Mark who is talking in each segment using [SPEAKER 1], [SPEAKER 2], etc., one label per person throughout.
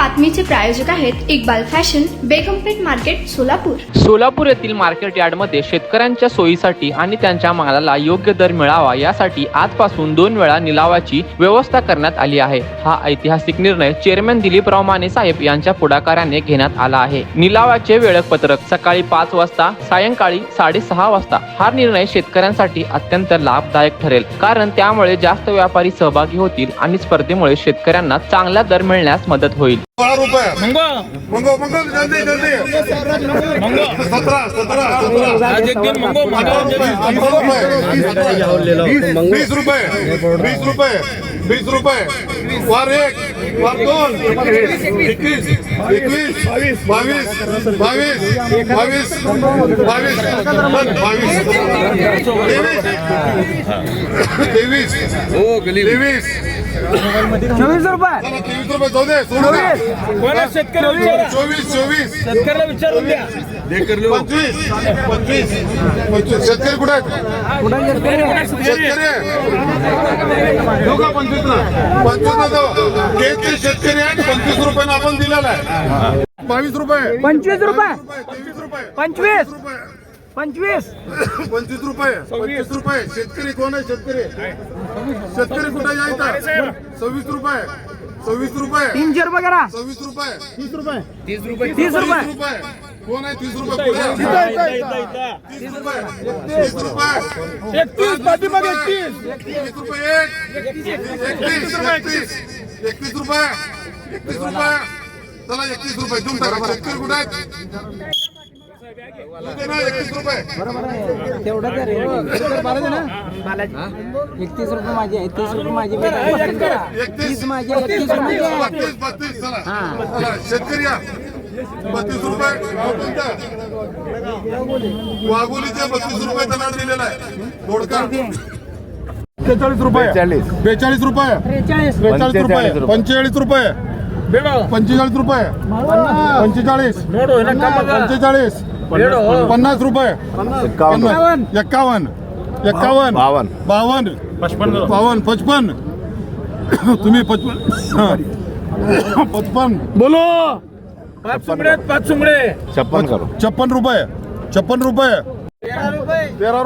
[SPEAKER 1] बातमीचे प्रायोजक आहेत Iqbal fashion, बेगमपेठ market, Solapur.
[SPEAKER 2] Solapur येथील मार्केट यार्डमध्ये शेतकऱ्यांच्या सोयीसाठी आणि त्यांच्या मालाला योग्य दर मिळावा यासाठी आजपासून 2 वेळा निलावाची व्यवस्था करण्यात आली आहे. हा ऐतिहासिक निर्णय चेअरमॅन दिलीपराव माने साहेब यांच्या पुढाकाराने घेण्यात आला आहे. निलावाचे वेळापत्रक सकाळी 5 वाजता, सायंकाळी 6:30 वाजता. हा निर्णय शेतकऱ्यांसाठी अत्यंत लाभदायक ठरेल, कारण त्यामुळे जास्त व्यापारी सहभागी होतील आणि स्पर्धेमुळे शेतकऱ्यांना चांगला दर मिळण्यास मदत होईल.
[SPEAKER 3] 12 रुपये मंगो जल्दी 20 रुपये वार 1 वार 2 21 22
[SPEAKER 4] 24 रुपये
[SPEAKER 3] जाऊ दे, सोडू दे. 24
[SPEAKER 4] शेतकऱ्याला विचारून द्या.
[SPEAKER 3] 25 शेतकरी कुठे आहेत? शेतकरी देऊ का 25 ना? 25 ना देऊ. केंद्रीय शेतकरी आहेत, 25 रुपयानं आपण दिलेला आहे. 22 रुपये
[SPEAKER 4] 25 रुपये
[SPEAKER 3] 23 रुपये
[SPEAKER 4] 25
[SPEAKER 3] रुपये
[SPEAKER 4] 25
[SPEAKER 3] 25 रुपये 25 रुपये. शेतकरी कोण आहे? शेतकरी कुठे यायचा? 26 रुपये 26 रुपये
[SPEAKER 4] 300 रुपये करा.
[SPEAKER 3] 26 रुपये
[SPEAKER 4] 30 रुपये
[SPEAKER 3] 30 रुपये. कोण आहे? 30 रुपये 30 रुपये 30 रुपये
[SPEAKER 4] 31 पाठीमागे 31
[SPEAKER 3] 31 रुपये 31 रुपये 31 रुपये. चला 31 रुपये देऊन टाका. शेतकरी कुठे आहेत? 31 रुपये.
[SPEAKER 4] तेवढं तर 31 रुपये माझे आहे, 30 रुपये माझे 30 माझे 31 रुपये
[SPEAKER 3] 32 चला शेतकरी या. 32 रुपये वाघोलीचे 32 रुपये त्यांना दिलेला आहे. दोडका 43 रुपये 42 रुपये 43 रुपये 45 रुपये 45 रुपये 45 45 50 रुपये 51 52 55 तुम्ही 55
[SPEAKER 4] बोलो 5 सुमडे
[SPEAKER 3] 56 रुपये 13 रुपये 15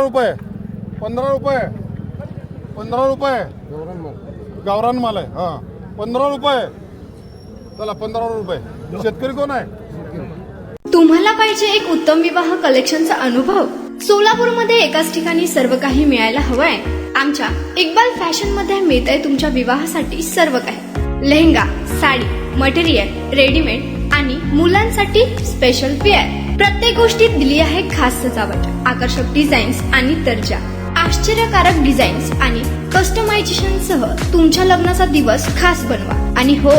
[SPEAKER 3] रुपये 15 रुपये गावरान माल आहे. हा 15 रुपये. चला 15 रुपये. शेतकरी कोण आहे?
[SPEAKER 1] तुम्हाला पाहिजे एक उत्तम विवाह कलेक्शनचा अनुभव? सोलापूरमध्ये एकाच ठिकाणी सर्व काही मिळायला हवंय? आमच्या इक्बाल फॅशन मध्ये मिळतंय तुमच्या विवाहासाठी सर्व काही. लेहंगा, साडी, मटेरियल, रेडीमेड आणि मुलांसाठी स्पेशल वेअर. प्रत्येक गोष्टीत दिली आहे खास सजावट, आकर्षक डिझाईन्स आणि दर्जा, आश्चर्यकारक डिझाईन्स आणि कस्टमायझेशन सह तुमच्या लग्नाचा दिवस खास बनवा. आणि हो,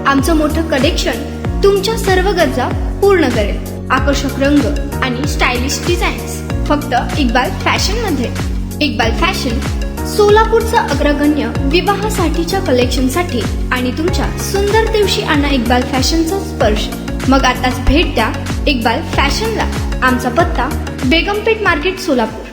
[SPEAKER 1] आमचं मोठं कलेक्शन तुमच्या सर्व गरजा पूर्ण करेल. आकर्षक रंग आणि स्टायलिश डिझाईन्स फक्त इक्बाल फॅशन मध्ये. इक्बाल फॅशन सोलापूरचं अग्रगण्य विवाहासाठीच्या कलेक्शनसाठी आणि तुमच्या सुंदर दिवशी आणा इक्बाल फॅशनचा स्पर्श. मग आताच भेट द्या इक्बाल फॅशनला. आमचा पत्ता बेगमपेठ मार्केट, सोलापूर.